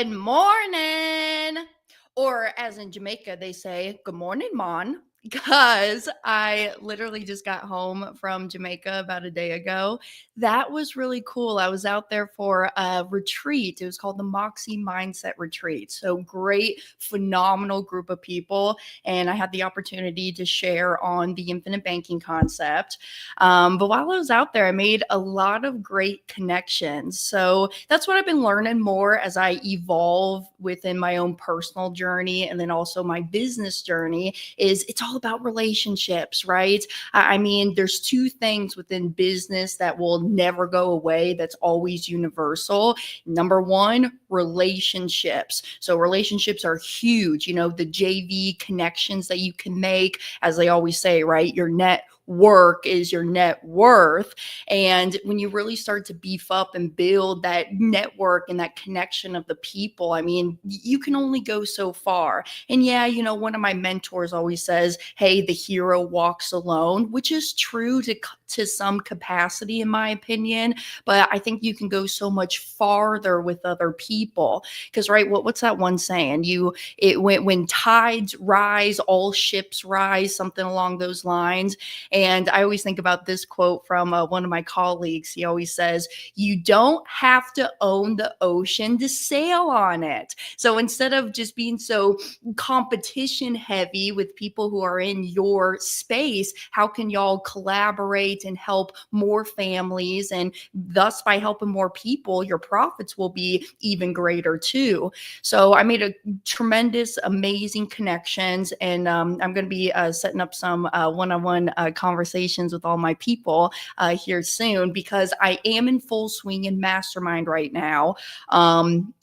Good morning. Or as in Jamaica, they say, good morning, mon. Because I literally just got home from Jamaica about a day ago. That was really cool. I was out there for a retreat. It was called the Moxie Mindset Retreat. So great, phenomenal group of people. And I had the opportunity to share on the infinite banking concept. But while I was out there, I made a lot of great connections. So that's what I've been learning more as I evolve within my own personal journey and then also my business journey is it's all about relationships, right? I mean, there's two things within business that will never go away that's always universal. Number one, relationships. So relationships are huge. You know, the JV connections that you can make, as they always say, right? Your net work is your net worth. And when you really start to beef up and build that network and that connection of the people, I mean, you can only go so far. And yeah, you know, one of my mentors always says, hey, the hero walks alone, which is true to some capacity, in my opinion. But I think you can go so much farther with other people. Because, right, what's that one saying? When tides rise, all ships rise, something along those lines. And I always think about this quote from one of my colleagues. He always says, you don't have to own the ocean to sail on it. So instead of just being so competition heavy with people who are in your space, how can y'all collaborate and help more families? And thus, by helping more people, your profits will be even greater too. So I made a tremendous, amazing connections. And I'm going to be setting up some one-on-one conversations with all my people here soon because I am in full swing in mastermind right now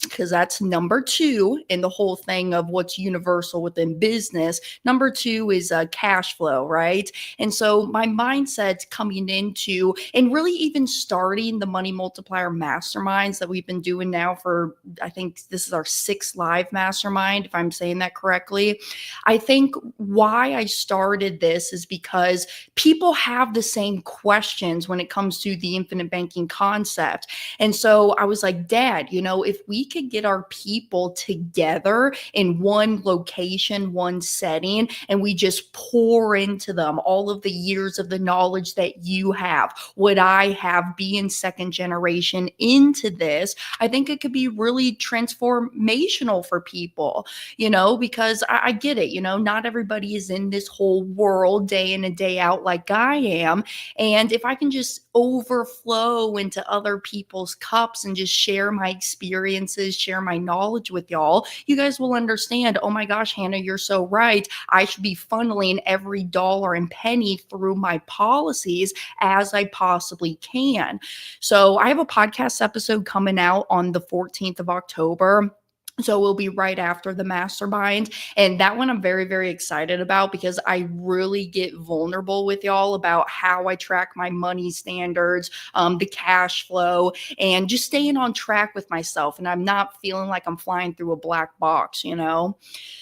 because that's number two in the whole thing of what's universal within business. Number two is cash flow, right? And so my mindset coming into and really even starting the money multiplier masterminds that we've been doing now for, I think this is our 6th live mastermind, if I'm saying that correctly. I think why I started this is because people have the same questions when it comes to the infinite banking concept. And so I was like, Dad, you know, if we could get our people together in one location, one setting, and we just pour into them all of the years of the knowledge that you have, what I have, being second generation into this, I think it could be really transformational for people, you know, because I get it, you know, not everybody is in this whole world day in and day out like I am. And if I can just overflow into other people's cups and just share my experiences, share my knowledge with y'all, you guys will understand, oh my gosh, Hannah, you're so right. I should be funneling every dollar and penny through my policies as I possibly can. So I have a podcast episode coming out on the 14th of October. So we'll be right after the mastermind. And that one I'm very, very excited about because I really get vulnerable with y'all about how I track my money standards, the cash flow, and just staying on track with myself. And I'm not feeling like I'm flying through a black box, you know?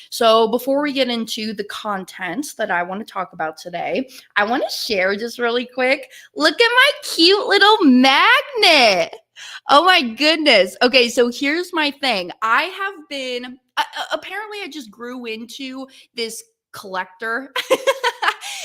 So before we get into the content that I want to talk about today, I want to share just really quick. Look at my cute little magnet. Oh my goodness. Okay, so here's my thing. I have been apparently I just grew into this collector.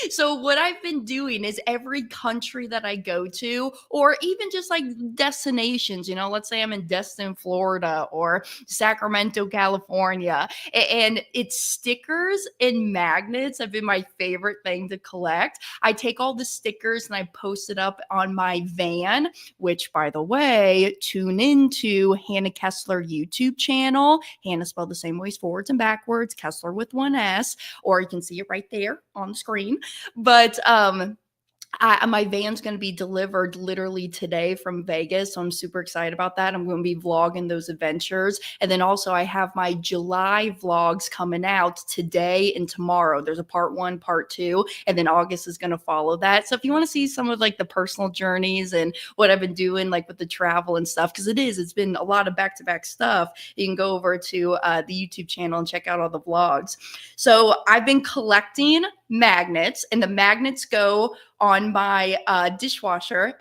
So what I've been doing is every country that I go to, or even just like destinations, you know, let's say I'm in Destin, Florida, or Sacramento, California, and it's stickers and magnets have been my favorite thing to collect. I take all the stickers and I post it up on my van, which, by the way, tune into Hannah Kesler YouTube channel. Hannah spelled the same ways forwards and backwards, Kesler with one S, or you can see it right there on the screen. But my van's going to be delivered literally today from Vegas. So I'm super excited about that. I'm going to be vlogging those adventures. And then also I have my July vlogs coming out today and tomorrow. There's a part 1, part 2, and then August is going to follow that. So if you want to see some of like the personal journeys and what I've been doing like with the travel and stuff, because it's been a lot of back-to-back stuff, you can go over to the YouTube channel and check out all the vlogs. So I've been collecting magnets, and the magnets go on my dishwasher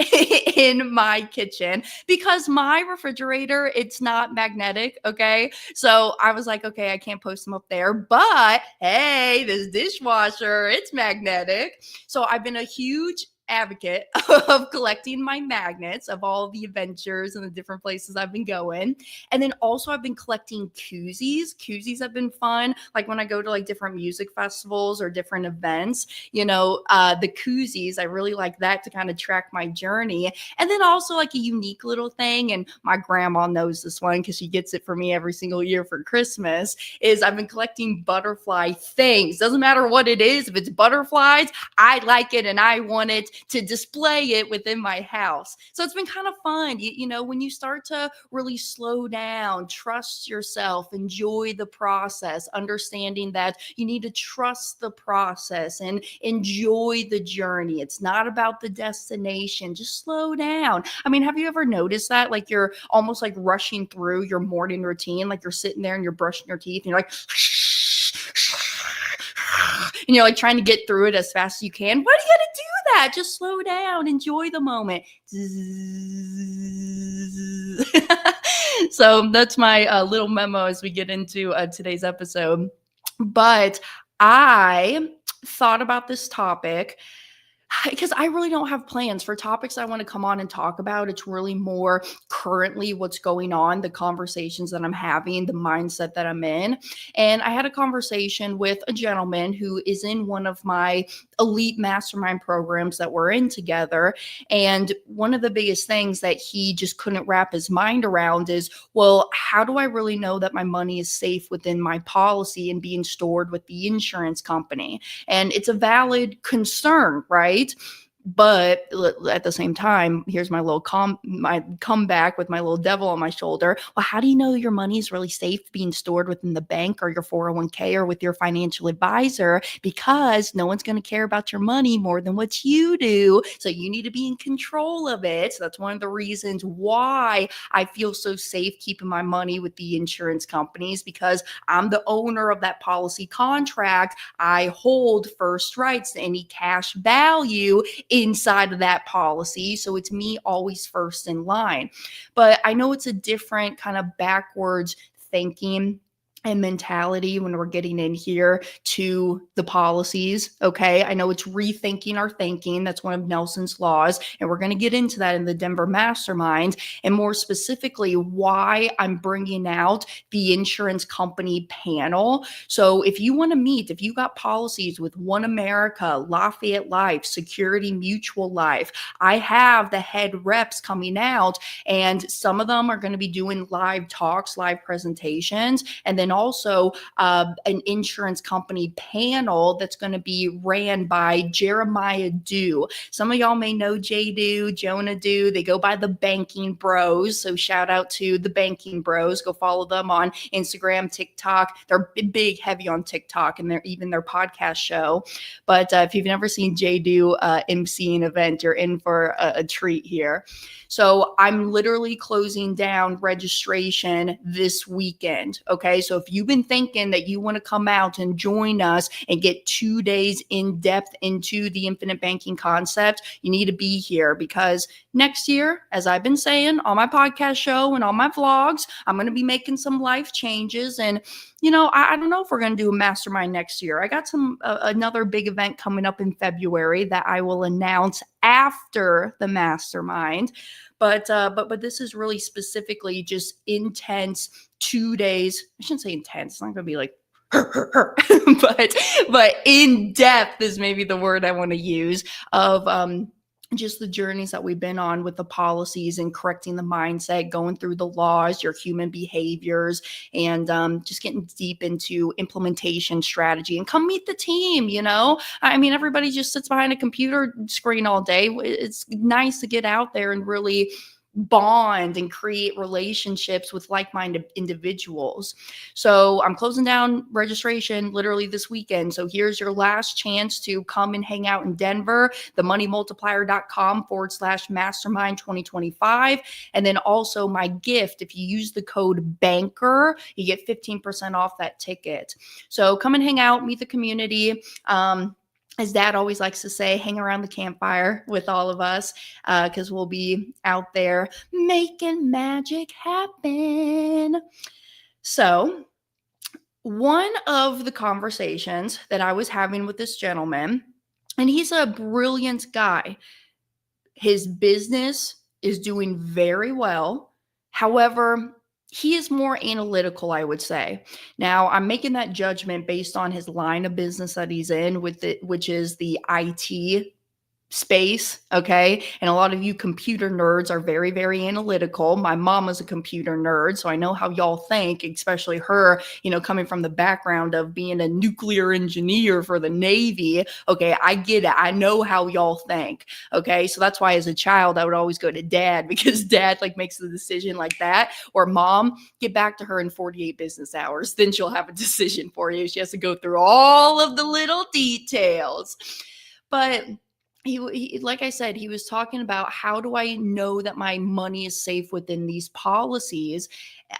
in my kitchen because my refrigerator, it's not magnetic. Okay. So I was like, okay, I can't post them up there, but hey, this dishwasher, it's magnetic. So I've been a huge advocate of collecting my magnets of all the adventures and the different places I've been going. And then also I've been collecting koozies. Koozies have been fun. Like when I go to like different music festivals or different events, the koozies, I really like that to kind of track my journey. And then also like a unique little thing, and my grandma knows this one because she gets it for me every single year for Christmas, is I've been collecting butterfly things. Doesn't matter what it is. If it's butterflies, I like it and I want it to display it within my house. So it's been kind of fun. When you start to really slow down, trust yourself, enjoy the process, understanding that you need to trust the process and enjoy the journey. It's not about the destination. Just slow down. I mean, have you ever noticed that? Like you're almost like rushing through your morning routine, like you're sitting there and you're brushing your teeth and you're like, and you're like trying to get through it as fast as you can. Why do you gotta do that? Just slow down, enjoy the moment. So that's my little memo as we get into today's episode. But I thought about this topic because I really don't have plans for topics I want to come on and talk about. It's really more currently what's going on, the conversations that I'm having, the mindset that I'm in. And I had a conversation with a gentleman who is in one of my elite mastermind programs that we're in together. And one of the biggest things that he just couldn't wrap his mind around is, well, how do I really know that my money is safe within my policy and being stored with the insurance company? And it's a valid concern, right? But at the same time, here's my little my comeback with my little devil on my shoulder. Well, how do you know your money is really safe being stored within the bank or your 401k or with your financial advisor? Because no one's going to care about your money more than what you do. So you need to be in control of it. So that's one of the reasons why I feel so safe keeping my money with the insurance companies, because I'm the owner of that policy contract. I hold first rights to any cash value inside of that policy. So it's me always first in line. But I know it's a different kind of backwards thinking and mentality when we're getting in here to the policies. Okay. I know it's rethinking our thinking. That's one of Nelson's laws. And we're going to get into that in the Denver Mastermind, and more specifically, why I'm bringing out the insurance company panel. So if you want to meet, if you got policies with One America, Lafayette Life, Security Mutual Life, I have the head reps coming out, and some of them are going to be doing live talks, live presentations, and then also an insurance company panel that's going to be ran by Jeremiah Dew. Some of y'all may know Jay Dew, Jonah Dew. They go by the Banking Bros. So shout out to the Banking Bros. Go follow them on Instagram, TikTok. They're big, heavy on TikTok, and even their podcast show. But if you've never seen Jay Dew MC an event, you're in for a treat here. So I'm literally closing down registration this weekend. Okay. So if you've been thinking that you want to come out and join us and get 2 days in depth into the infinite banking concept, you need to be here, because next year, as I've been saying on my podcast show and on my vlogs, I'm going to be making some life changes. And I don't know if we're going to do a mastermind next year. I got another big event coming up in February that I will announce after the mastermind. But this is really specifically just intense 2 days. I shouldn't say intense. It's not going to be like, but in depth is maybe the word I want to use, of just the journeys that we've been on with the policies and correcting the mindset, going through the laws, your human behaviors, and just getting deep into implementation strategy. And come meet the team. I mean, everybody just sits behind a computer screen all day. It's nice to get out there and really bond and create relationships with like-minded individuals. So I'm closing down registration literally this weekend. So here's your last chance to come and hang out in Denver, themoneymultiplier.com/mastermind 2025. And then also my gift, if you use the code BANKER, you get 15% off that ticket. So come and hang out, meet the community. as Dad always likes to say, hang around the campfire with all of us because we'll be out there making magic happen. So, one of the conversations that I was having with this gentleman, and he's a brilliant guy. His business is doing very well. However, he is more analytical, I would say. Now, I'm making that judgment based on his line of business that he's in, which is the IT space, okay? And a lot of you computer nerds are very, very analytical. My mom was a computer nerd, so I know how y'all think, especially her, coming from the background of being a nuclear engineer for the Navy. Okay, I get it. I know how y'all think. Okay, so that's why as a child, I would always go to Dad because Dad makes the decision like that. Or Mom, get back to her in 48 business hours. Then she'll have a decision for you. She has to go through all of the little details. But he, like I said, he was talking about how do I know that my money is safe within these policies?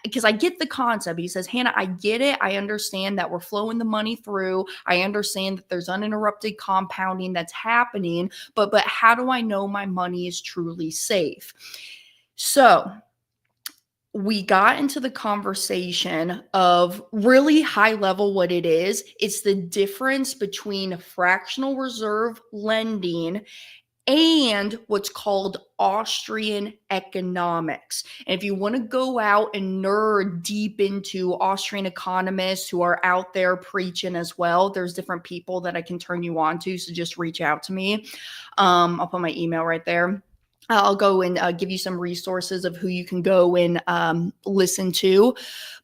Because I get the concept. He says, Hannah, I get it. I understand that we're flowing the money through. I understand that there's uninterrupted compounding that's happening, but how do I know my money is truly safe? So we got into the conversation of really high level what it is. It's the difference between fractional reserve lending and what's called Austrian economics. And if you want to go out and nerd deep into Austrian economists who are out there preaching as well, there's different people that I can turn you on to. So just reach out to me. I'll put my email right there. I'll go and give you some resources of who you can go and listen to.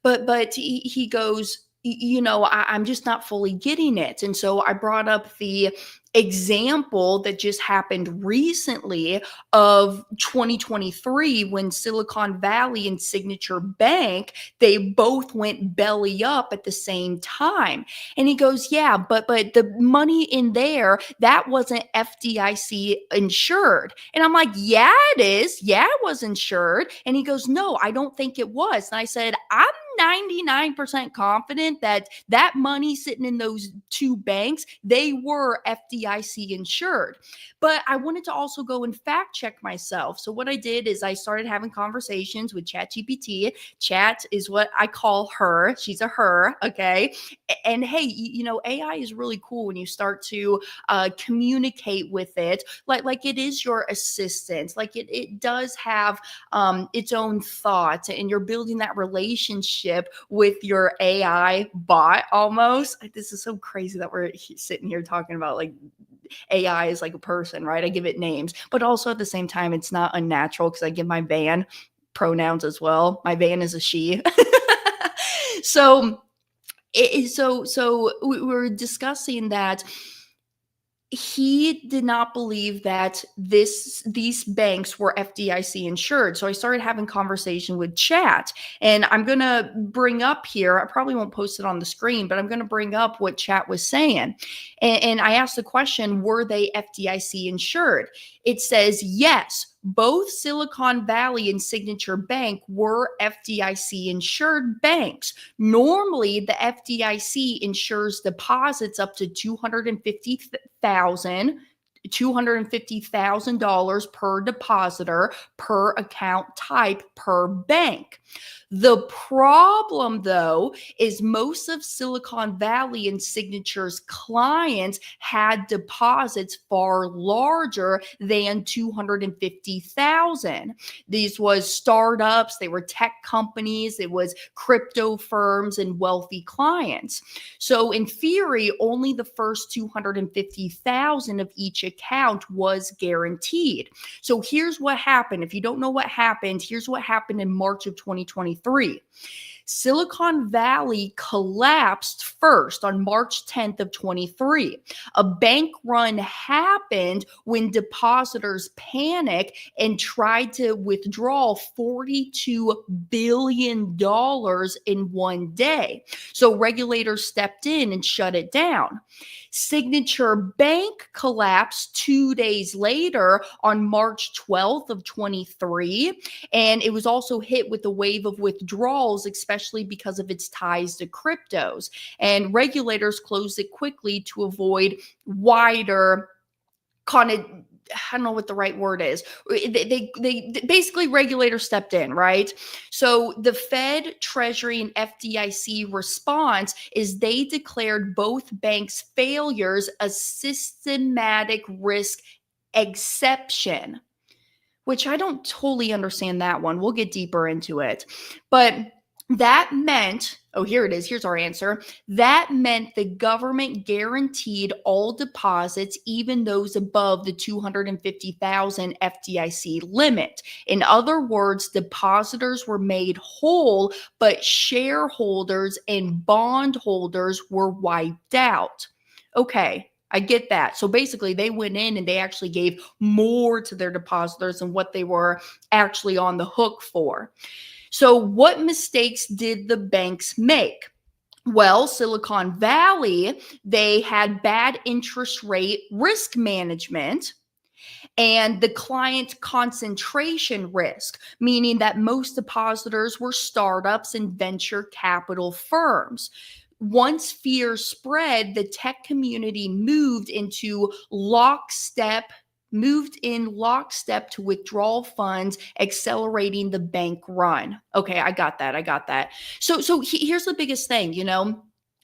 But he goes, I'm just not fully getting it. And so I brought up the example that just happened recently of 2023 when Silicon Valley and Signature Bank, they both went belly up at the same time. And he goes, yeah, but the money in there, that wasn't FDIC insured. And I'm like, yeah, it is. Yeah, it was insured. And he goes, no, I don't think it was. And I said, I'm 99% confident that money sitting in those two banks, they were FDIC insured. But I wanted to also go and fact check myself. So what I did is I started having conversations with ChatGPT. Chat is what I call her. She's a her, okay? And hey, AI is really cool when you start to communicate with it like it is your assistant. Like it does have its own thoughts, and you're building that relationship with your AI bot almost. This is so crazy that we're sitting here talking about like AI is like a person, right? I give it names, but also at the same time, it's not unnatural because I give my van pronouns as well. My van is a she. So we were discussing that he did not believe that these banks were FDIC insured. So I started having conversation with Chat, and I'm going to bring up here, I probably won't post it on the screen, but I'm going to bring up what Chat was saying. And I asked the question, were they FDIC insured? It says, yes, both Silicon Valley and Signature Bank were FDIC insured banks. Normally, the FDIC insures deposits up to $250,000 per depositor, per account type, per bank. The problem, though, is most of Silicon Valley and Signature's clients had deposits far larger than $250,000. These was startups, they were tech companies, it was crypto firms and wealthy clients. So in theory, only the first $250,000 of each account was guaranteed. So here's what happened. If you don't know what happened, here's what happened in March of 2023. Silicon Valley collapsed first on March 10th of 23. A bank run happened when depositors panicked and tried to withdraw $42 billion in one day. So regulators stepped in and shut it down. Signature Bank collapsed 2 days later on March 12th of 23, and it was also hit with a wave of withdrawals, especially because of its ties to cryptos. And regulators closed it quickly to avoid wider kind of, I don't know what the right word is. They basically, regulators stepped in, right? So the Fed, Treasury, and FDIC response is they declared both banks' failures a systematic risk exception, which I don't totally understand that one. We'll get deeper into it. But that meant, oh, here it is. Here's our answer. That meant the government guaranteed all deposits, even those above the 250,000 FDIC limit. In other words, depositors were made whole, but shareholders and bondholders were wiped out. Okay, I get that. So basically, they went in and they actually gave more to their depositors than what they were actually on the hook for. So, what mistakes did the banks make? Well, Silicon Valley, they had bad interest rate risk management and the client concentration risk, meaning that most depositors were startups and venture capital firms. Once fear spread, the tech community moved in lockstep to withdraw funds, accelerating the bank run. Okay, I got that. So here's the biggest thing,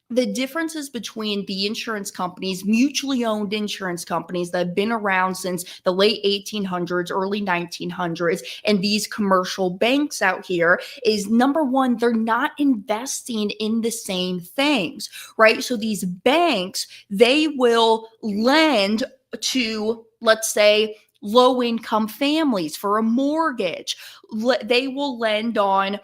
the differences between the insurance companies, mutually owned insurance companies that have been around since the late 1800s, early 1900s, and these commercial banks out here is, number one, they're not investing in the same things, right? So these banks, they will lend to, let's say, low income families for a mortgage. They will lend on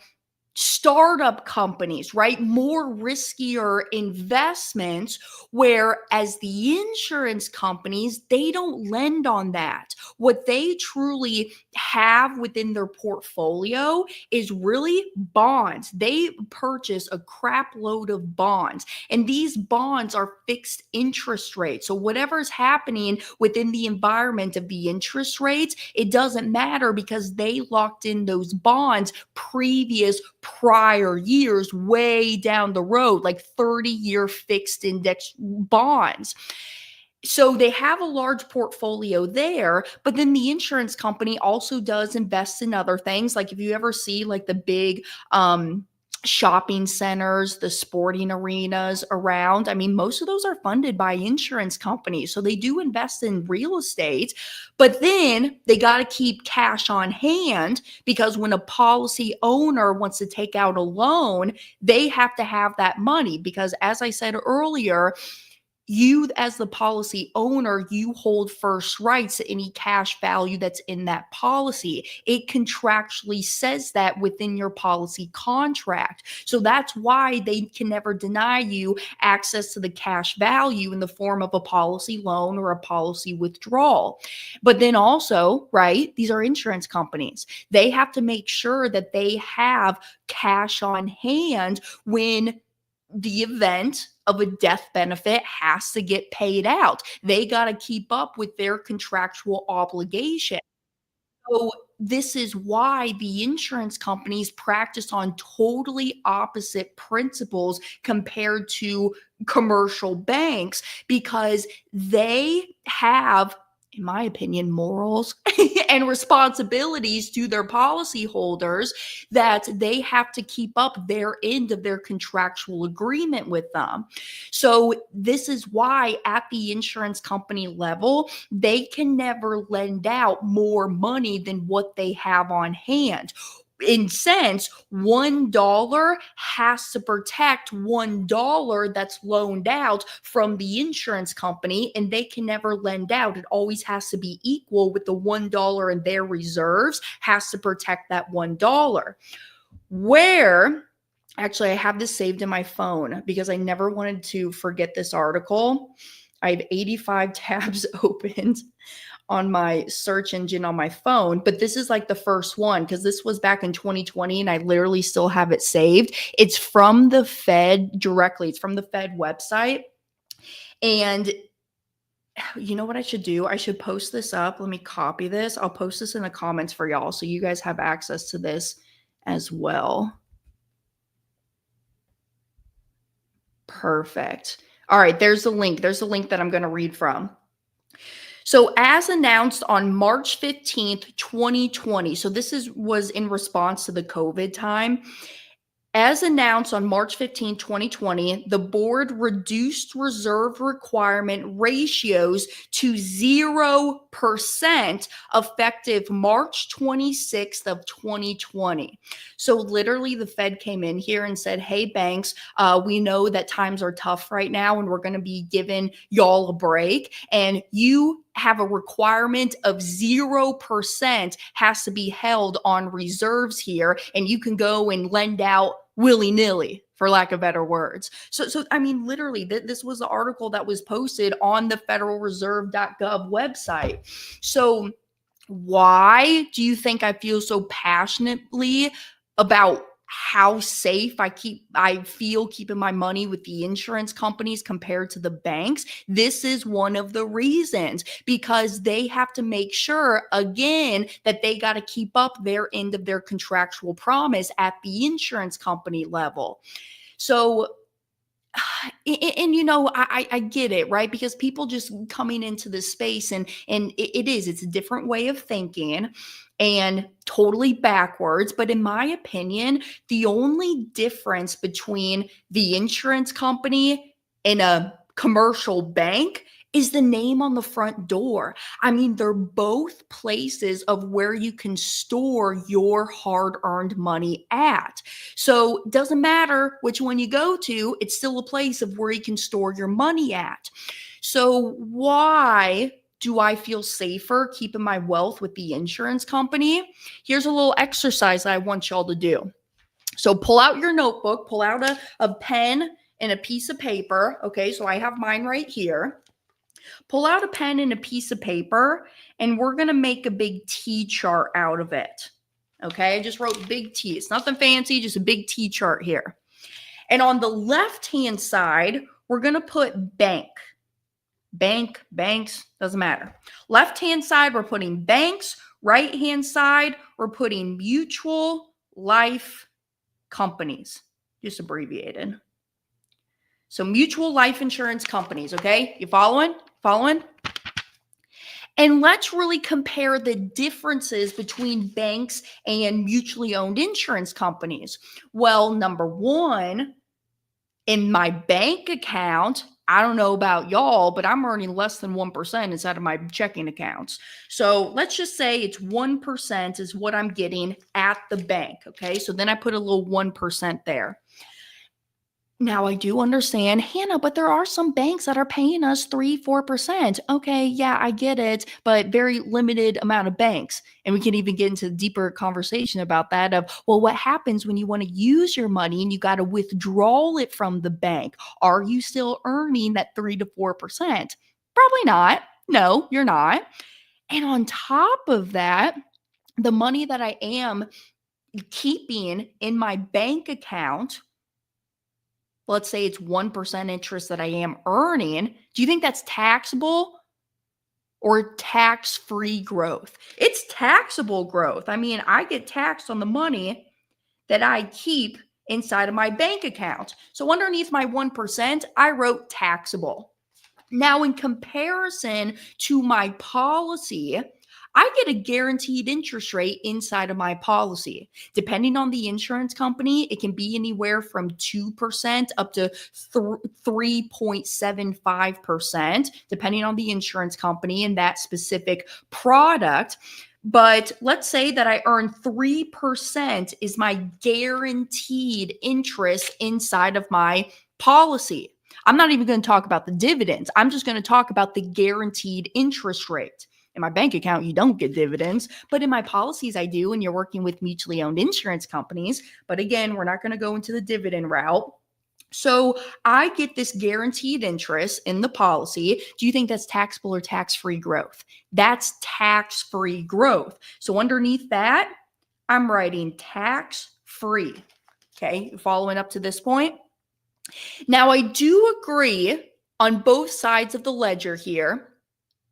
startup companies, right? More riskier investments, whereas the insurance companies, they don't lend on that. What they truly have within their portfolio is really bonds. They purchase a crap load of bonds, and these bonds are fixed interest rates. So whatever's happening within the environment of the interest rates, it doesn't matter because they locked in those bonds prior years, way down the road, like 30-year fixed index bonds. So they have a large portfolio there, but then the insurance company also does invest in other things. Like if you ever see like the big shopping centers, the sporting arenas around, I mean, most of those are funded by insurance companies. So they do invest in real estate, but then they got to keep cash on hand because when a policy owner wants to take out a loan, they have to have that money because, as I said earlier, you as the policy owner, you hold first rights to any cash value that's in that policy. It contractually says that within your policy contract. So that's why they can never deny you access to the cash value in the form of a policy loan or a policy withdrawal. But then also, right, these are insurance companies. They have to make sure that they have cash on hand when the event of a death benefit has to get paid out. They got to keep up with their contractual obligation. So this is why the insurance companies practice on totally opposite principles compared to commercial banks because they have, in my opinion, morals and responsibilities to their policyholders that they have to keep up their end of their contractual agreement with them. So this is why at the insurance company level, they can never lend out more money than what they have on hand. In sense, $1 has to protect $1 that's loaned out from the insurance company, and they can never lend out. It always has to be equal with the $1 in their reserves, has to protect that $1. Where actually, I have this saved in my phone because I never wanted to forget this article. I have 85 tabs opened on my search engine on my phone, but this is like the first one because this was back in 2020 and I literally still have it saved. It's from the Fed directly. It's from the Fed website. And you know what I should do? I should post this up. Let me copy this. I'll post this in the comments for y'all so you guys have access to this as well. Perfect. All right, there's the link. There's the link that I'm going to read from. So, as announced on March 15th, 2020, so was in response to the COVID time. As announced on March 15, 2020, the board reduced reserve requirement ratios to 0% effective March 26th of 2020. So literally the Fed came in here and said, hey, banks, we know that times are tough right now and we're going to be giving y'all a break. And you have a requirement of 0% has to be held on reserves here. And you can go and lend out willy-nilly, for lack of better words. So I mean, literally, this was the article that was posted on the federalreserve.gov website. So why do you think I feel so passionately about how safe I feel keeping my money with the insurance companies compared to the banks? This is one of the reasons, because they have to make sure, again, that they got to keep up their end of their contractual promise at the insurance company level. So and I get it, right? Because people just coming into this space and it's a different way of thinking and totally backwards. But in my opinion, the only difference between the insurance company and a commercial bank is the name on the front door. I mean, they're both places of where you can store your hard-earned money at. So it doesn't matter which one you go to, it's still a place of where you can store your money at. So why do I feel safer keeping my wealth with the insurance company? Here's a little exercise I want y'all to do. So pull out your notebook, pull out a pen and a piece of paper. Okay, so I have mine right here. Pull out a pen and a piece of paper, and we're going to make a big T chart out of it. Okay, I just wrote big T. It's nothing fancy, just a big T chart here. And on the left-hand side, we're going to put bank. Bank, banks, doesn't matter. Left-hand side, we're putting banks. Right-hand side, we're putting mutual life companies, just abbreviated. So mutual life insurance companies, okay? You following? Following? And let's really compare the differences between banks and mutually owned insurance companies. Well, number one, in my bank account, I don't know about y'all, but I'm earning less than 1% inside of my checking accounts. So let's just say it's 1% is what I'm getting at the bank, okay? So then I put a little 1% there. Now, I do understand, Hannah, but there are some banks that are paying us 3-4%. Okay, yeah, I get it, but very limited amount of banks. And we can even get into a deeper conversation about that of, well, what happens when you want to use your money and you got to withdraw it from the bank? Are you still earning that 3-4%? Probably not. No, you're not. And on top of that, the money that I am keeping in my bank account, let's say it's 1% interest that I am earning, do you think that's taxable or tax-free growth? It's taxable growth. I mean, I get taxed on the money that I keep inside of my bank account. So underneath my 1%, I wrote taxable. Now, in comparison to my policy, I get a guaranteed interest rate inside of my policy. Depending on the insurance company, it can be anywhere from 2% up to 3.75%, depending on the insurance company and that specific product. But let's say that I earn 3% is my guaranteed interest inside of my policy. I'm not even going to talk about the dividends. I'm just going to talk about the guaranteed interest rate. In my bank account, you don't get dividends, but in my policies, I do, and you're working with mutually owned insurance companies. But again, we're not going to go into the dividend route. So I get this guaranteed interest in the policy. Do you think that's taxable or tax-free growth? That's tax-free growth. So underneath that, I'm writing tax-free. Okay, following up to this point. Now, I do agree on both sides of the ledger here.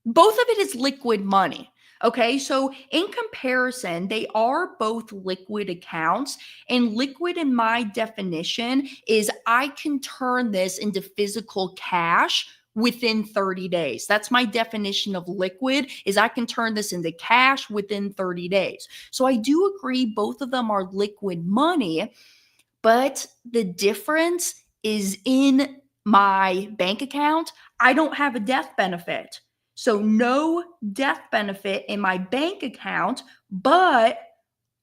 Both of it is liquid money. Okay, so in comparison, they are both liquid accounts. And liquid, in my definition, is I can turn this into physical cash within 30 days. That's my definition of liquid, is I can turn this into cash within 30 days. So I do agree both of them are liquid money, but the difference is in my bank account, I don't have a death benefit. So no death benefit in my bank account, but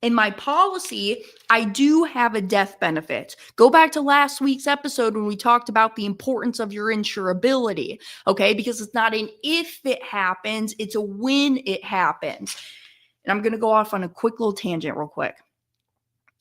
in my policy, I do have a death benefit. Go back to last week's episode when we talked about the importance of your insurability, okay? Because it's not an if it happens, it's a when it happens. And I'm going to go off on a quick little tangent real quick.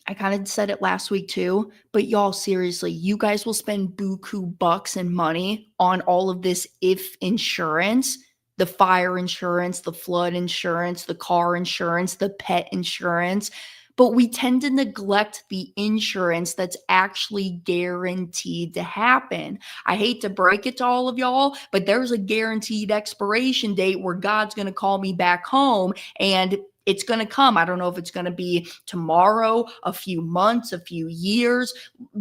I kind of said it last week too, but y'all, seriously, you guys will spend buku bucks and money on all of this if insurance, the fire insurance, the flood insurance, the car insurance, the pet insurance. But we tend to neglect the insurance that's actually guaranteed to happen. I hate to break it to all of y'all, but there's a guaranteed expiration date where God's going to call me back home, and it's going to come. I don't know if it's going to be tomorrow, a few months, a few years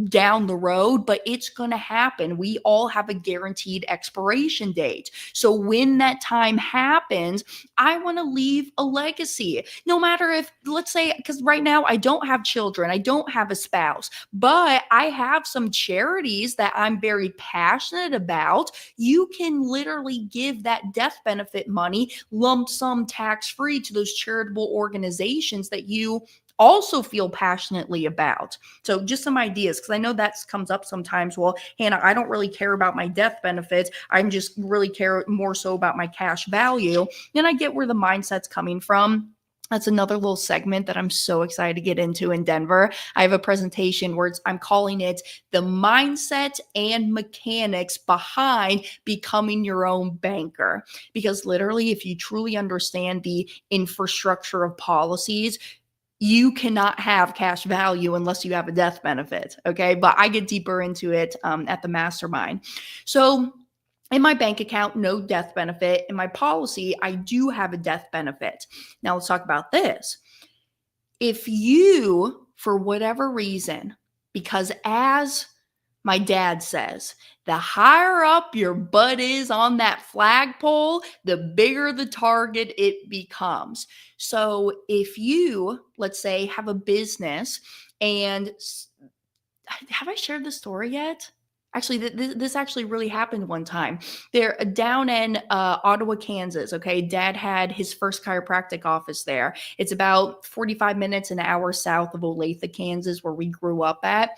down the road, but it's going to happen. We all have a guaranteed expiration date. So when that time happens, I want to leave a legacy. No matter if, let's say, because right now I don't have children, I don't have a spouse, but I have some charities that I'm very passionate about. You can literally give that death benefit money lump sum tax free to those charitable organizations that you also feel passionately about. So just some ideas, because I know that comes up sometimes. Well, Hannah, I don't really care about my death benefits. I'm just really care more so about my cash value. And I get where the mindset's coming from. That's another little segment that I'm so excited to get into in Denver. I have a presentation where I'm calling it the mindset and mechanics behind becoming your own banker. Because literally, if you truly understand the infrastructure of policies, you cannot have cash value unless you have a death benefit. Okay. But I get deeper into it at the mastermind. So in my bank account, no death benefit. In my policy, I do have a death benefit. Now let's talk about this. If you, for whatever reason, because as my dad says, the higher up your butt is on that flagpole, the bigger the target it becomes. So if you, let's say, have a business, and have I shared this story yet? Actually, this actually really happened one time. They're down in Ottawa, Kansas. Okay, Dad had his first chiropractic office there. It's about 45 minutes, an hour south of Olathe, Kansas, where we grew up at.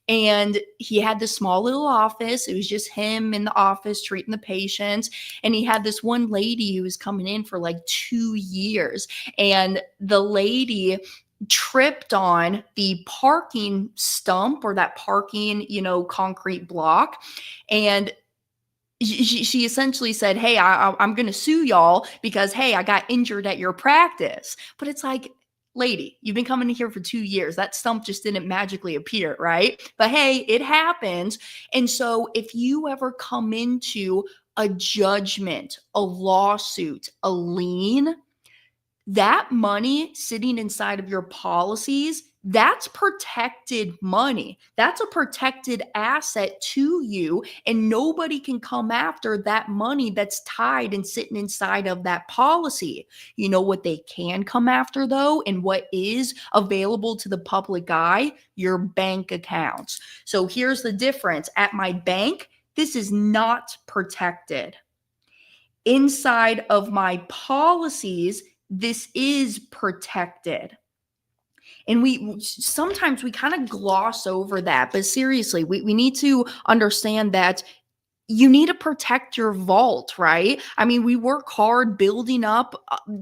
And he had this small little office. It was just him in the office treating the patients. And he had this one lady who was coming in for like 2 years. And the lady tripped on the parking stump, or that parking, concrete block. And she essentially said, hey, I'm going to sue y'all because, hey, I got injured at your practice. But it's like, lady, you've been coming here for 2 years. That stump just didn't magically appear, right? But hey, it happens. And so if you ever come into a judgment, a lawsuit, a lien, that money sitting inside of your policies, that's protected money. That's a protected asset to you, and nobody can come after that money that's tied and sitting inside of that policy. You know what they can come after, though, and what is available to the public eye? Your bank accounts. So here's the difference. At my bank, this is not protected. Inside of my policies, this is protected. And sometimes we kind of gloss over that, but seriously, we need to understand that you need to protect your vault, right? I mean, we work hard building up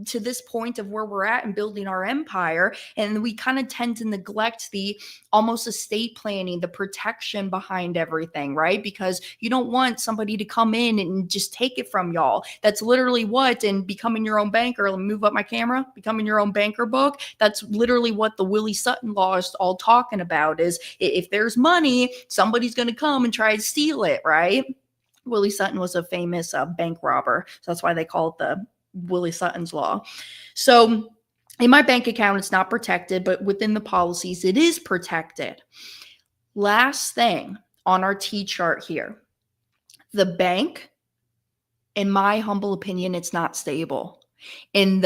to this point of where we're at and building our empire. And we kind of tend to neglect the almost estate planning, the protection behind everything, right? Because you don't want somebody to come in and just take it from y'all. That's literally what, and becoming your own banker, let me move up my camera, becoming your own banker book. That's literally what the Willie Sutton law is all talking about, is if there's money, somebody's going to come and try to steal it, right? Willie Sutton was a famous bank robber. So that's why they call it Willie Sutton's law. So in my bank account, it's not protected, but within the policies, it is protected. Last thing on our T chart here, the bank, in my humble opinion, it's not stable. In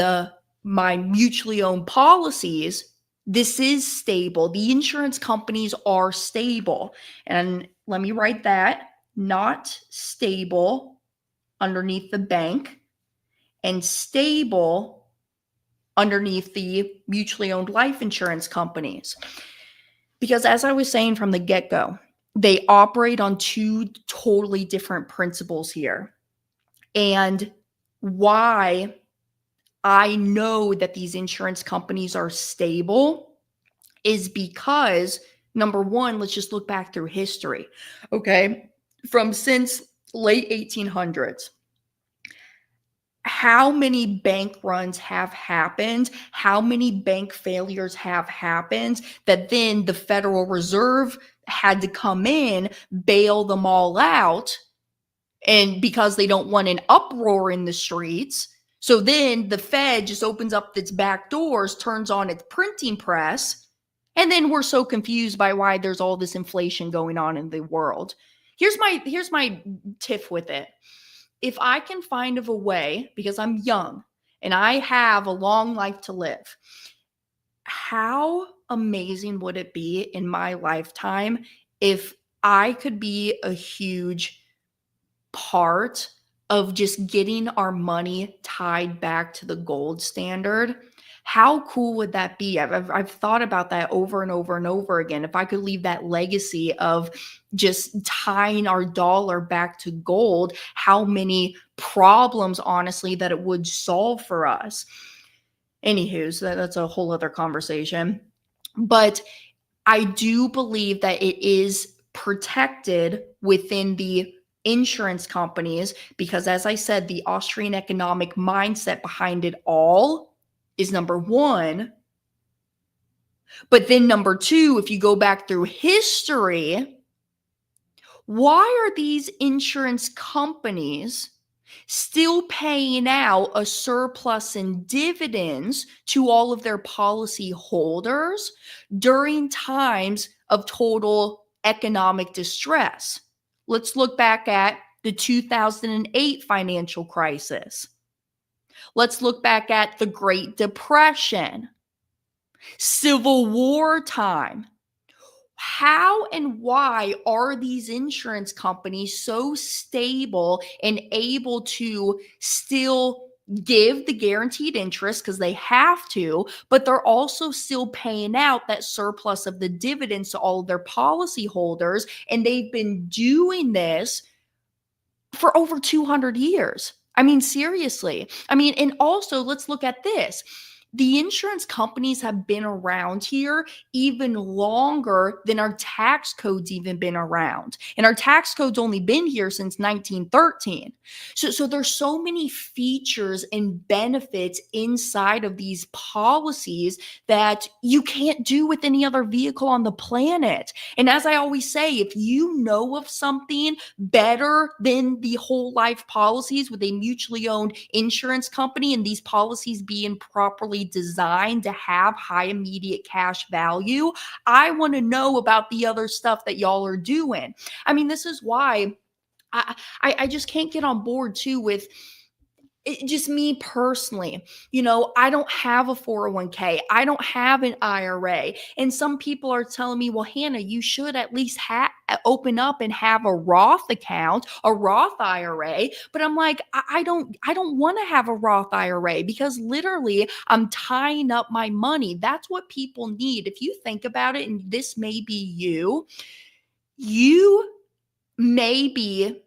my mutually owned policies, this is stable. The insurance companies are stable. And let me write that, not stable underneath the bank and stable underneath the mutually owned life insurance companies. Because as I was saying from the get-go, they operate on two totally different principles here. And why I know that these insurance companies are stable is because, number one, let's just look back through history. Okay. From since late 1800s, how many bank runs have happened? How many bank failures have happened that then the Federal Reserve had to come in, bail them all out? And because they don't want an uproar in the streets, so then the Fed just opens up its back doors, turns on its printing press, and then we're so confused by why there's all this inflation going on in the world. Here's my tiff with it. If I can find a way, because I'm young and I have a long life to live, how amazing would it be in my lifetime if I could be a huge part of just getting our money tied back to the gold standard? How cool would that be? I've thought about that over and over and over again. If I could leave that legacy of just tying our dollar back to gold, how many problems, honestly, that it would solve for us. Anywho, so that's a whole other conversation. But I do believe that it is protected within the insurance companies because, as I said, the Austrian economic mindset behind it all is number one. But then number two, if you go back through history, why are these insurance companies still paying out a surplus in dividends to all of their policy holders during times of total economic distress? Let's look back at the 2008 financial crisis. Let's look back at the Great Depression, Civil War time. How and why are these insurance companies so stable and able to still give the guaranteed interest because they have to, but they're also still paying out that surplus of the dividends to all of their policy holders? And they've been doing this for over 200 years. I mean, seriously. I mean, and also let's look at this. The insurance companies have been around here even longer than our tax code's even been around. And our tax code's only been here since 1913. So there's so many features and benefits inside of these policies that you can't do with any other vehicle on the planet. And as I always say, if you know of something better than the whole life policies with a mutually owned insurance company and these policies being properly designed to have high immediate cash value, I want to know about the other stuff that y'all are doing. I mean, this is why I just can't get on board too with just me personally. I don't have a 401k. I don't have an IRA. And some people are telling me, well, Hannah, you should at least open up and have a Roth account, a Roth IRA. But I'm like, I don't want to have a Roth IRA because literally I'm tying up my money. That's what people need. If you think about it, and this may be you may be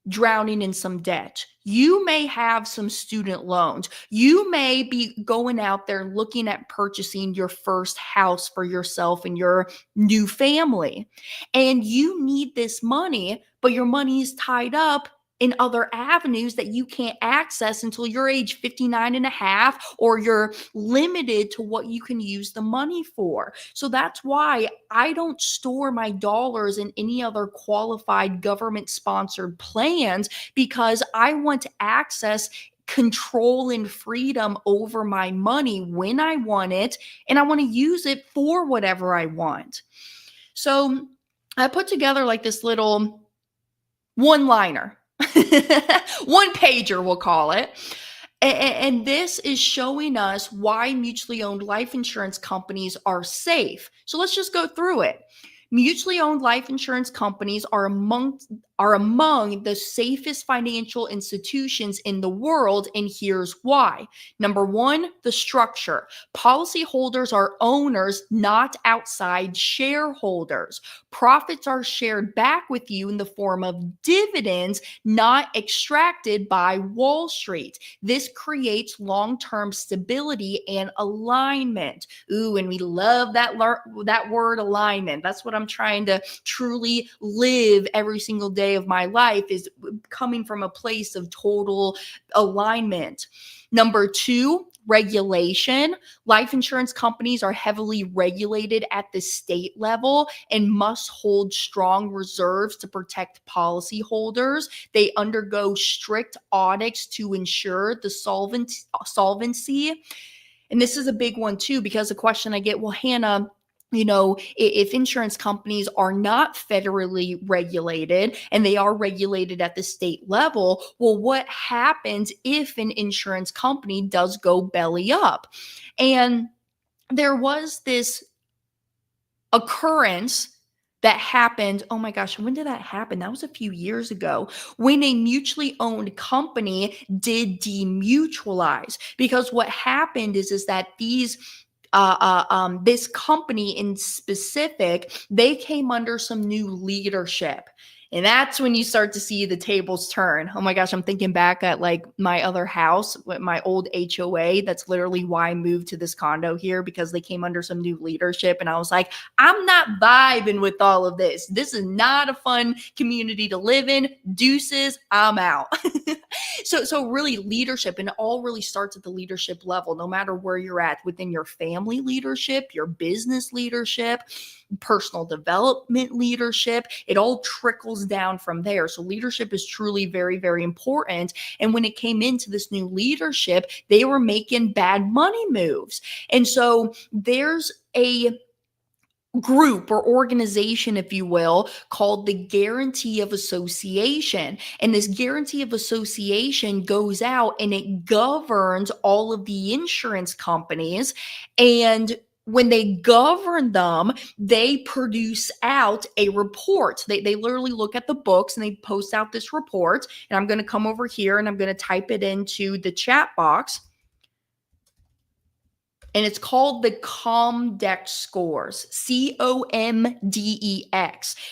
drowning in some debt. You may have some student loans. You may be going out there looking at purchasing your first house for yourself and your new family. And you need this money, but your money is tied up in other avenues that you can't access until you're age 59 and a half, or you're limited to what you can use the money for. So that's why I don't store my dollars in any other qualified government sponsored plans, because I want access control and freedom over my money when I want it, and I want to use it for whatever I want. So I put together like this little one liner, one pager, we'll call it. And this is showing us why mutually owned life insurance companies are safe. So let's just go through it. Mutually owned life insurance companies are among the safest financial institutions in the world, and here's why. Number one, the structure. Policyholders are owners, not outside shareholders. Profits are shared back with you in the form of dividends, not extracted by Wall Street. This creates long-term stability and alignment. Ooh, and we love that word alignment. That's what I'm trying to truly live every single day of my life, is coming from a place of total alignment. Number two, regulation. Life insurance companies are heavily regulated at the state level and must hold strong reserves to protect policyholders. They undergo strict audits to ensure the solvency. And this is a big one too, because the question I get, well, Hannah, if insurance companies are not federally regulated and they are regulated at the state level, well, what happens if an insurance company does go belly up? And there was this occurrence that happened. Oh my gosh, when did that happen? That was a few years ago, when a mutually owned company did demutualize. Because what happened is that this company in specific, they came under some new leadership. And that's when you start to see the tables turn. Oh my gosh, I'm thinking back at like my other house, my old HOA. That's literally why I moved to this condo here, because they came under some new leadership. And I was like, I'm not vibing with all of this. This is not a fun community to live in. Deuces, I'm out. So really leadership, and it all really starts at the leadership level, no matter where you're at within your family leadership, your business leadership, personal development leadership. It all trickles down from there. So leadership is truly very, very important. And when it came into this new leadership, they were making bad money moves. And so there's a group or organization, if you will, called the Guarantee of Association. And this Guarantee of Association goes out and it governs all of the insurance companies. And when they govern them, they produce out a report. They literally look at the books and they post out this report. And I'm going to come over here and I'm going to type it into the chat box. And it's called the Comdex scores, COMDEX.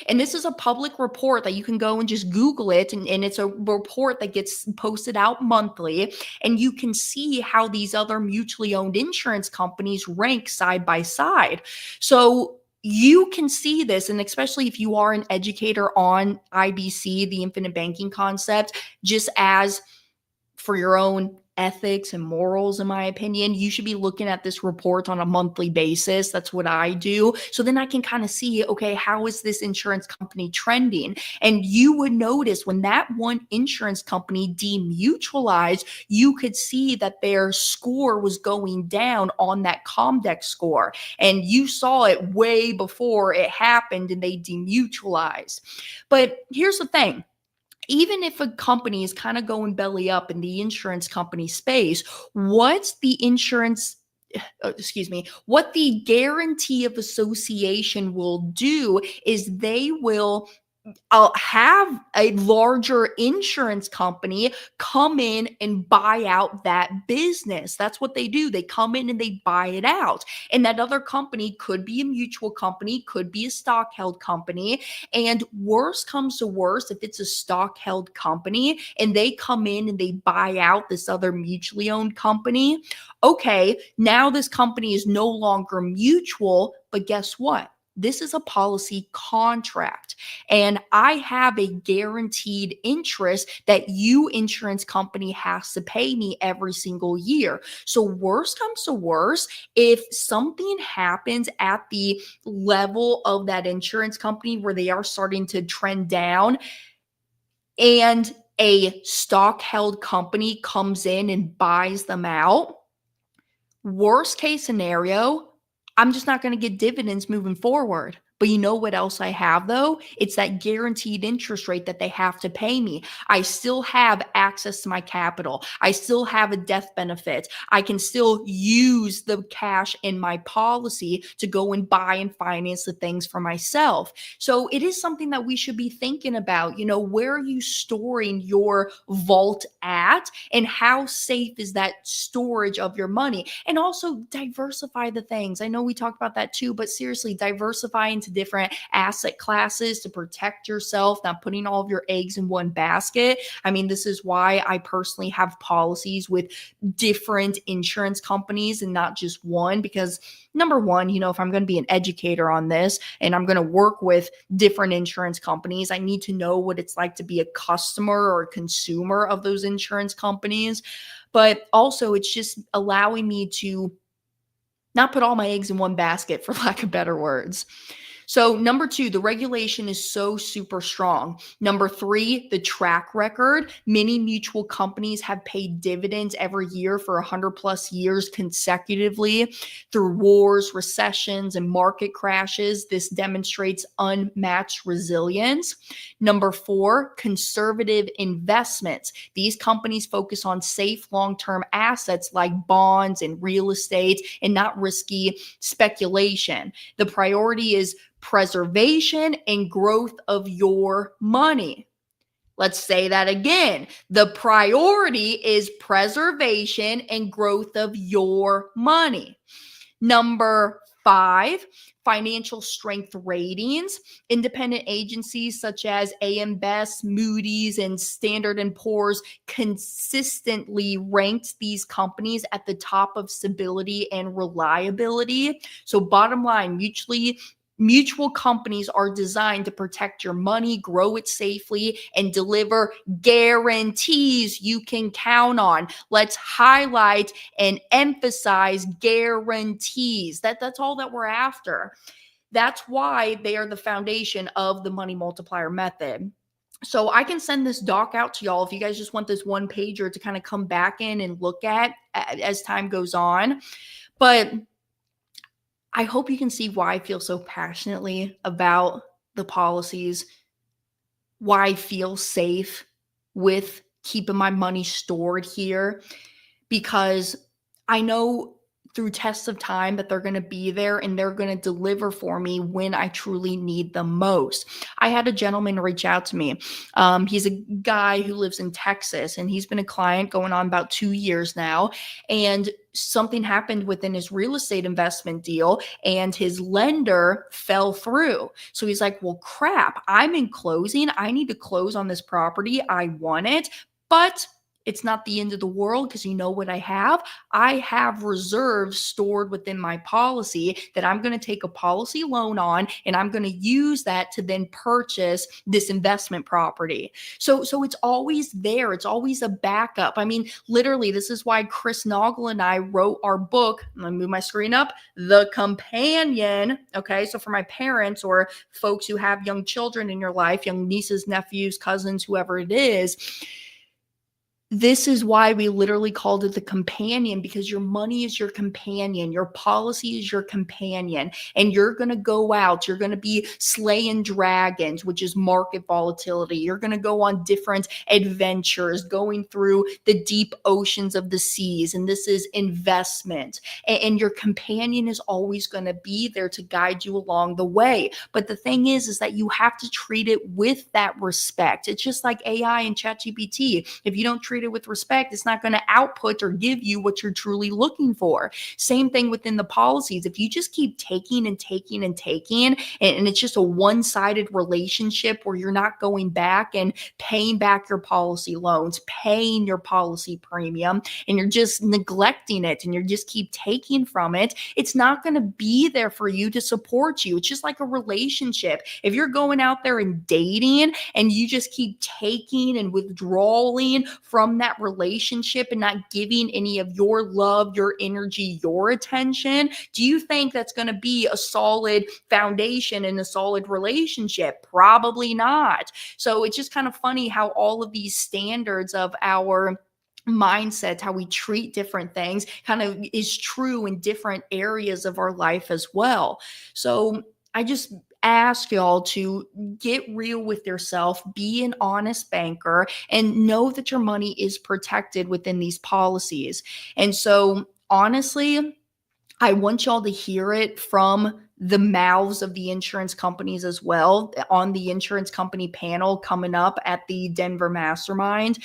And this is a public report that you can go and just Google it. And it's a report that gets posted out monthly. And you can see how these other mutually owned insurance companies rank side by side. So you can see this, and especially if you are an educator on IBC, the infinite banking concept, just as for your own ethics and morals, in my opinion, you should be looking at this report on a monthly basis. That's what I do. So then I can kind of see, okay, how is this insurance company trending? And you would notice when that one insurance company demutualized, you could see that their score was going down on that Comdex score. And you saw it way before it happened and they demutualized. But here's the thing. Even if a company is kind of going belly up in the insurance company space, what the Guarantee of Association will do is they will have a larger insurance company come in and buy out that business. That's what they do. They come in and they buy it out. And that other company could be a mutual company, could be a stock held company. And worse comes to worse, if it's a stock held company and they come in and they buy out this other mutually owned company, okay, now this company is no longer mutual, but guess what? This is a policy contract, and I have a guaranteed interest that you insurance company has to pay me every single year. So worst comes to worst, if something happens at the level of that insurance company where they are starting to trend down, and a stock held company comes in and buys them out, worst case scenario, I'm just not going to get dividends moving forward. But you know what else I have though? It's that guaranteed interest rate that they have to pay me. I still have access to my capital. I still have a death benefit. I can still use the cash in my policy to go and buy and finance the things for myself. So it is something that we should be thinking about. You know, where are you storing your vault at, and how safe is that storage of your money? And also diversify the things. I know we talked about that too, but seriously, diversify into different asset classes to protect yourself, not putting all of your eggs in one basket. I mean, this is why I personally have policies with different insurance companies and not just one, because number one, you know, if I'm going to be an educator on this and I'm going to work with different insurance companies, I need to know what it's like to be a customer or a consumer of those insurance companies. But also, it's just allowing me to not put all my eggs in one basket, for lack of better words. So number two, the regulation is so super strong. Number three, the track record. Many mutual companies have paid dividends every year for 100 plus years consecutively through wars, recessions, and market crashes. This demonstrates unmatched resilience. Number four, conservative investments. These companies focus on safe long-term assets like bonds and real estate and not risky speculation. The priority is preservation and growth of your money. Let's say that again. The priority is preservation and growth of your money. Number five, financial strength ratings. Independent agencies such as AM Best, Moody's, and Standard & Poor's consistently ranked these companies at the top of stability and reliability. So bottom line, mutual companies are designed to protect your money, grow it safely, and deliver guarantees you can count on. Let's highlight and emphasize guarantees. That's all that we're after. That's why they are the foundation of the money multiplier method. So I can send this doc out to y'all if you guys just want this one pager to kind of come back in and look at as time goes on. But I hope you can see why I feel so passionately about the policies, why I feel safe with keeping my money stored here, because I know through tests of time that they're going to be there and they're going to deliver for me when I truly need them most. I had a gentleman reach out to me. He's a guy who lives in Texas, and he's been a client going on about 2 years now. And something happened within his real estate investment deal and his lender fell through. So he's like, well, crap, I'm in closing. I need to close on this property. I want it, but it's not the end of the world, because you know what I have? I have reserves stored within my policy that I'm going to take a policy loan on, and I'm going to use that to then purchase this investment property. So it's always there. It's always a backup. I mean, literally, this is why Chris Noggle and I wrote our book. I'm going to move my screen up. The Companion. Okay. So for my parents or folks who have young children in your life, young nieces, nephews, cousins, whoever it is, this is why we literally called it the Companion, because your money is your companion. Your policy is your companion. And you're going to go out. You're going to be slaying dragons, which is market volatility. You're going to go on different adventures, going through the deep oceans of the seas. And this is investment. And your companion is always going to be there to guide you along the way. But the thing is that you have to treat it with that respect. It's just like AI and ChatGPT. If you don't treat it with respect, it's not going to output or give you what you're truly looking for. Same thing within the policies. If you just keep taking and taking and taking, and it's just a one-sided relationship where you're not going back and paying back your policy loans, paying your policy premium, and you're just neglecting it and you just keep taking from it, it's not going to be there for you to support you. It's just like a relationship. If you're going out there and dating and you just keep taking and withdrawing from from that relationship and not giving any of your love, your energy, your attention, do you think that's going to be a solid foundation in a solid relationship? Probably not. So it's just kind of funny how all of these standards of our mindset, how we treat different things, kind of is true in different areas of our life as well. So I just ask y'all to get real with yourself, be an honest banker, and know that your money is protected within these policies. And so, honestly, I want y'all to hear it from the mouths of the insurance companies as well on the insurance company panel coming up at the Denver Mastermind.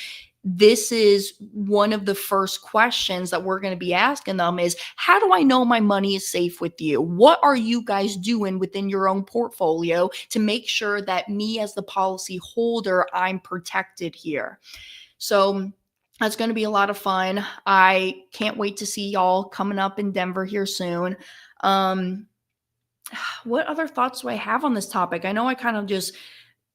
This is one of the first questions that we're going to be asking them is, how do I know my money is safe with you? What are you guys doing within your own portfolio to make sure that me as the policy holder, I'm protected here? So that's going to be a lot of fun. I can't wait to see y'all coming up in Denver here soon. What other thoughts do I have on this topic? I know I kind of just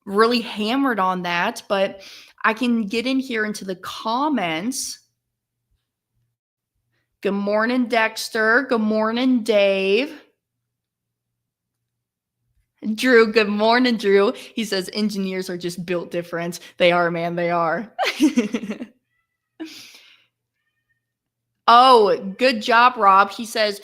really hammered on that, but I can get in here into the comments. Good morning, Dexter. Good morning, Dave. Drew, good morning, Drew. He says engineers are just built different. They are, man. They are. Oh, good job, Rob. He says,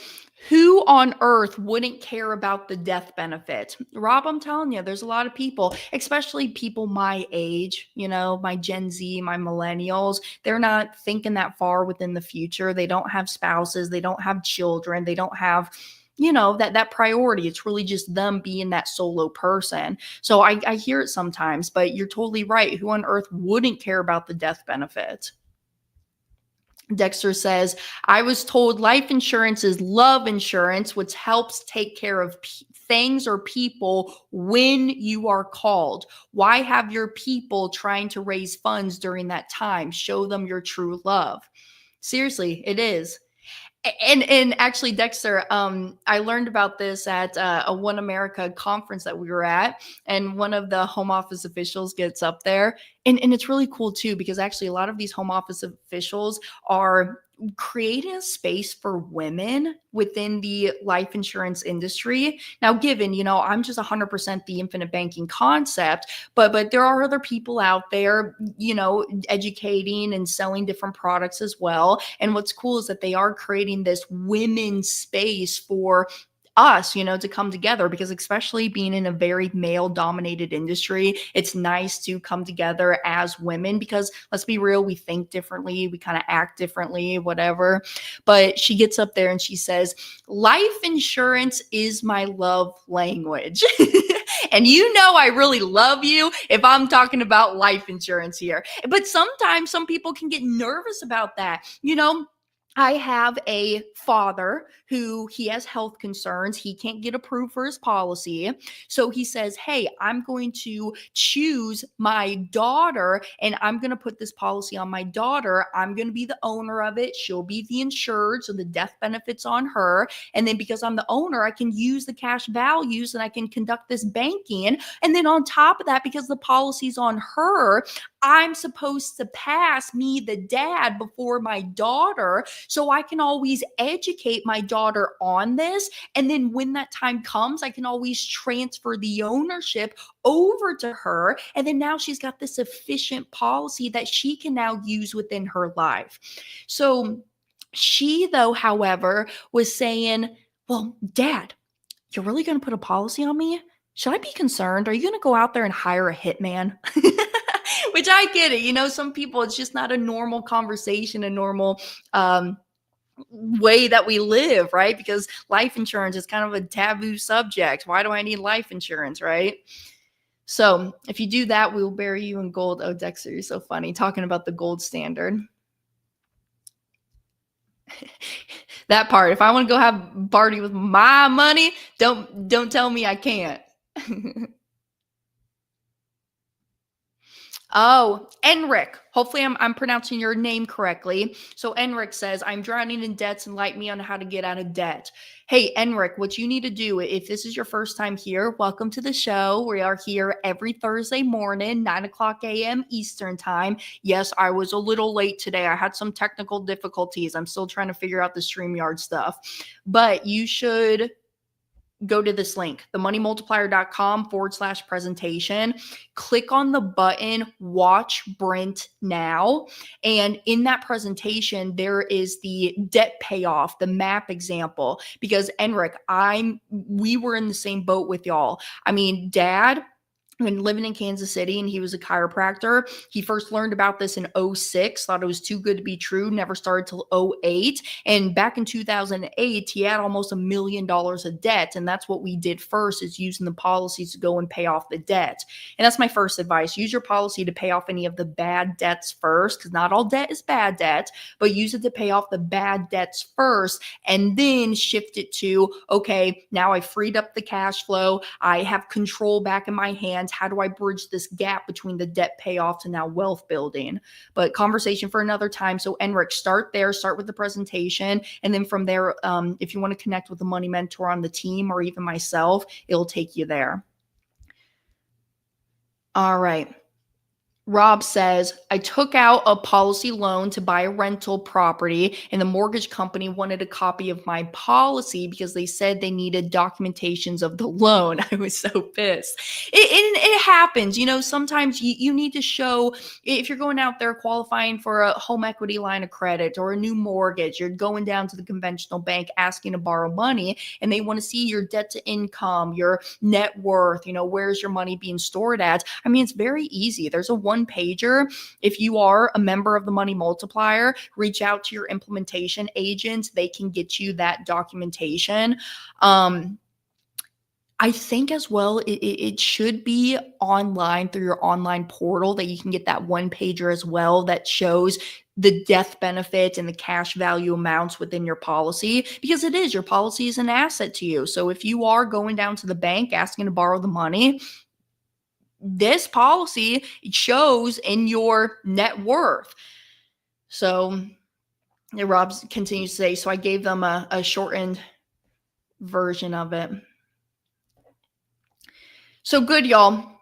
who on earth wouldn't care about the death benefit? Rob, I'm telling you, there's a lot of people, especially people my age, my Gen Z, my millennials. They're not thinking that far within the future. They don't have spouses. They don't have children. They don't have that priority. It's really just them being that solo person. So I hear it sometimes, but you're totally right. Who on earth wouldn't care about the death benefit? Dexter says, I was told life insurance is love insurance, which helps take care of things or people when you are called. Why have your people trying to raise funds during that time? Show them your true love. Seriously, it is. And actually, Dexter, I learned about this at a One America conference that we were at, and one of the home office officials gets up there, and it's really cool too, because actually a lot of these home office officials are creating a space for women within the life insurance industry. Now, given, I'm just 100% the infinite banking concept, but there are other people out there, educating and selling different products as well. And what's cool is that they are creating this women's space for us, to come together, because especially being in a very male dominated industry, it's nice to come together as women, because let's be real, we think differently, we kind of act differently, whatever. But she gets up there and she says, life insurance is my love language. And I really love you if I'm talking about life insurance here. But sometimes some people can get nervous about that. I have a father who he has health concerns. He can't get approved for his policy. So he says, hey, I'm going to choose my daughter and I'm going to put this policy on my daughter. I'm going to be the owner of it. She'll be the insured. So the death benefits on her. And then because I'm the owner, I can use the cash values and I can conduct this banking. And then on top of that, because the policy's on her, I'm supposed to pass me, the dad, before my daughter, so I can always educate my daughter on this. And then when that time comes, I can always transfer the ownership over to her. And then now she's got this efficient policy that she can now use within her life. So she, though, however, was saying, well, Dad, you're really going to put a policy on me? Should I be concerned? Are you going to go out there and hire a hitman? Which I get it. Some people, it's just not a normal conversation, a normal way that we live, right? Because life insurance is kind of a taboo subject. Why do I need life insurance, right? So if you do that, we will bury you in gold. Oh, Dexter, you're so funny. Talking about the gold standard. That part. If I want to go have a party with my money, don't tell me I can't. Oh, Enric. Hopefully I'm pronouncing your name correctly. So Enric says, I'm drowning in debts and light me on how to get out of debt. Hey, Enric, what you need to do, if this is your first time here, welcome to the show. We are here every Thursday morning, 9 o'clock a.m. Eastern time. Yes, I was a little late today. I had some technical difficulties. I'm still trying to figure out the StreamYard stuff. But you should go to this link, themoneymultiplier.com/presentation. Click on the button, watch Brent now. And in that presentation, there is the debt payoff, the map example. Because Enric, we were in the same boat with y'all. I mean, dad, when living in Kansas City and he was a chiropractor, he first learned about this in '06, thought it was too good to be true, never started till '08. And back in 2008, he had almost $1 million of debt. And that's what we did first, is using the policies to go and pay off the debt. And that's my first advice. Use your policy to pay off any of the bad debts first, because not all debt is bad debt, but use it to pay off the bad debts first, and then shift it to, okay, now I freed up the cash flow. I have control back in my hands. How do I bridge this gap between the debt payoff to now wealth building? But conversation for another time. So Enric, start there, start with the presentation. And then from there, if you want to connect with a money mentor on the team or even myself, it'll take you there. All right. Rob says, I took out a policy loan to buy a rental property, and the mortgage company wanted a copy of my policy because they said they needed documentations of the loan. I was so pissed. It happens. Sometimes you need to show, if you're going out there qualifying for a home equity line of credit or a new mortgage, you're going down to the conventional bank asking to borrow money, and they want to see your debt to income, your net worth, where's your money being stored at. I mean, it's very easy. There's a one-pager. If you are a member of the Money Multiplier, reach out to your implementation agent. They can get you that documentation. I think as well, it should be online through your online portal, that you can get that one-pager as well that shows the death benefit and the cash value amounts within your policy, because your policy is an asset to you. So if you are going down to the bank asking to borrow the money, this policy shows in your net worth. So Rob continues to say, so I gave them a shortened version of it. So good, y'all.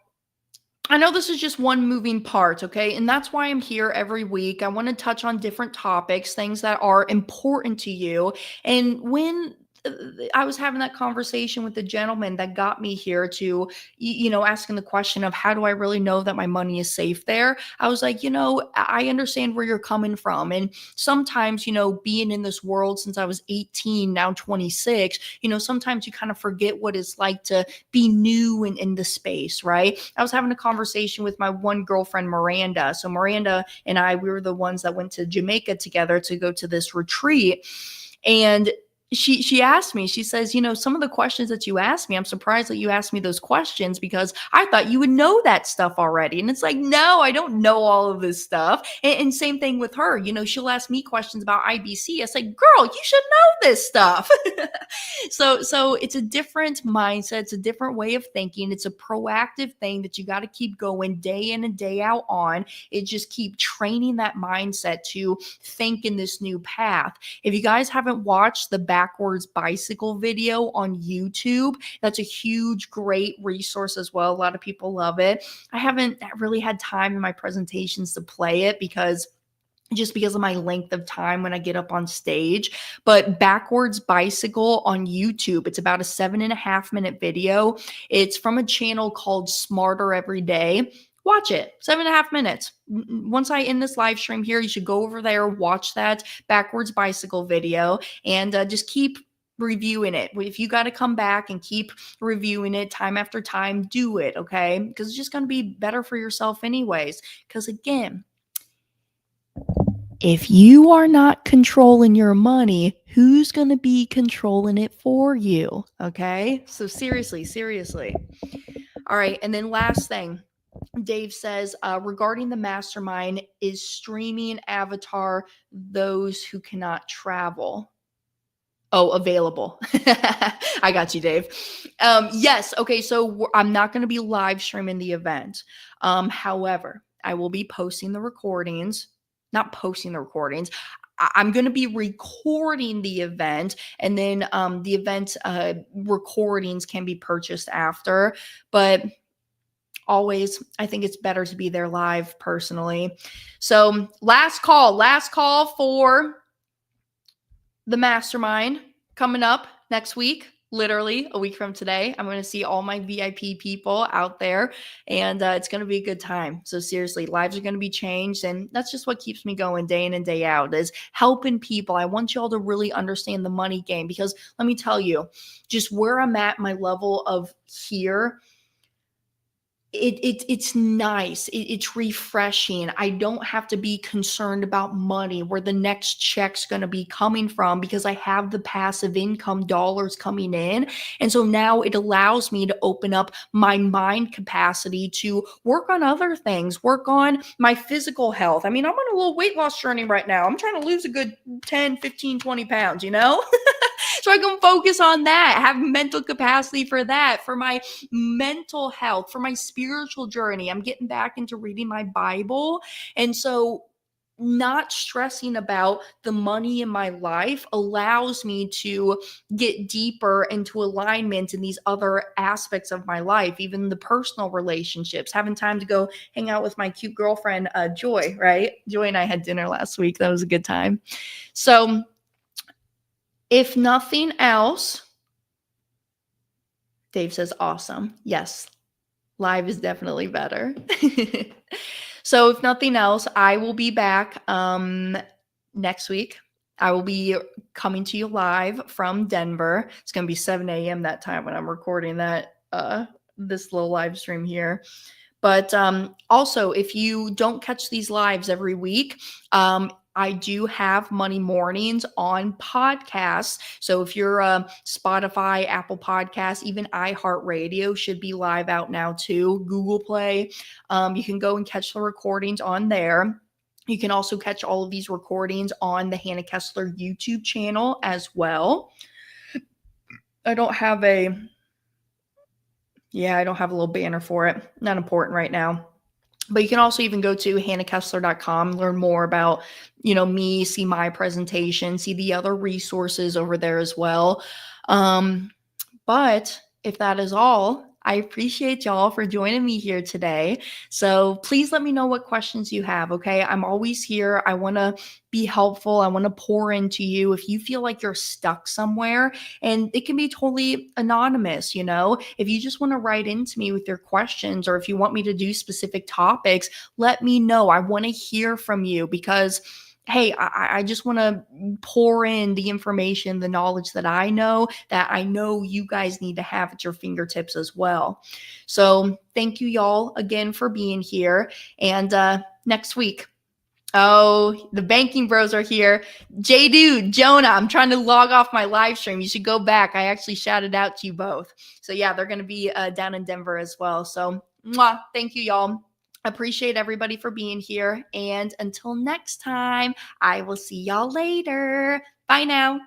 I know this is just one moving part, okay? And that's why I'm here every week. I want to touch on different topics, things that are important to you. And when I was having that conversation with the gentleman that got me here to, asking the question of how do I really know that my money is safe there? I was like, I understand where you're coming from. And sometimes, being in this world since I was 18, now 26, sometimes you kind of forget what it's like to be new in the space, right? I was having a conversation with my one girlfriend, Miranda. So Miranda and I, we were the ones that went to Jamaica together to go to this retreat. And she asked me, she says, some of the questions that you asked me, I'm surprised that you asked me those questions because I thought you would know that stuff already. And it's like, no, I don't know all of this stuff. And same thing with her. She'll ask me questions about IBC. I say, girl, you should know this stuff. So it's a different mindset. It's a different way of thinking. It's a proactive thing that you got to keep going day in and day out on. It just keep training that mindset to think in this new path. If you guys haven't watched the backwards bicycle video on YouTube, that's a huge, great resource as well. A lot of people love it. I haven't really had time in my presentations to play it because of my length of time when I get up on stage. But backwards bicycle on YouTube, it's about a 7.5-minute video. It's from a channel called Smarter Every Day. Watch it, 7.5 minutes. Once I end this live stream here, you should go over there, watch that backwards bicycle video, and just keep reviewing it. If you got to come back and keep reviewing it time after time, do it, okay? Because it's just going to be better for yourself anyways. Because again, if you are not controlling your money, who's going to be controlling it for you? Okay? So seriously. All right. And then last thing, Dave says, regarding the mastermind, is streaming avatar those who cannot travel? Oh, available. I got you, Dave. Yes. Okay. So I'm not going to be live streaming the event. However, I will be posting the recordings, not posting the recordings. I'm going to be recording the event, and then the event recordings can be purchased after. But always, I think it's better to be there live personally. So last call for the mastermind coming up next week. Literally a week from today, I'm going to see all my VIP people out there, and it's going to be a good time. So seriously, lives are going to be changed, and that's just what keeps me going day in and day out, is helping people. I want y'all to really understand the money game, because let me tell you, just where I'm at, my level of here, it's nice. It's refreshing. I don't have to be concerned about money, where the next check's going to be coming from, because I have the passive income dollars coming in. And so now it allows me to open up my mind capacity to work on other things, work on my physical health. I mean, I'm on a little weight loss journey right now. I'm trying to lose a good 10, 15, 20 pounds, you know? So I can focus on that, have mental capacity for that, for my mental health, for my spiritual journey. I'm getting back into reading my Bible. And so not stressing about the money in my life allows me to get deeper into alignment in these other aspects of my life, even the personal relationships, having time to go hang out with my cute girlfriend, Joy, right? Joy and I had dinner last week. That was a good time. So if nothing else, Dave says, awesome. Yes, live is definitely better. So if nothing else, I will be back next week. I will be coming to you live from Denver. It's going to be 7 a.m. that time when I'm recording that this little live stream here. But also, if you don't catch these lives every week, I do have Money Mornings on podcasts. So if you're Spotify, Apple Podcasts, even iHeartRadio should be live out now too, Google Play. You can go and catch the recordings on there. You can also catch all of these recordings on the Hannah Kesler YouTube channel as well. I don't have a little banner for it. Not important right now. But you can also even go to hannahkessler.com, learn more about, me, see my presentation, see the other resources over there as well. But if that is all, I appreciate y'all for joining me here today. So please let me know what questions you have, okay? I'm always here. I want to be helpful. I want to pour into you. If you feel like you're stuck somewhere, and it can be totally anonymous, if you just want to write into me with your questions, or if you want me to do specific topics, let me know. I want to hear from you, because hey, I just want to pour in the information, the knowledge that I know you guys need to have at your fingertips as well. So thank you y'all again for being here. And next week, oh, the banking bros are here. J-Dude, Jonah, I'm trying to log off my live stream. You should go back. I actually shouted out to you both. So yeah, they're going to be down in Denver as well. So thank you y'all. Appreciate everybody for being here. And until next time, I will see y'all later. Bye now.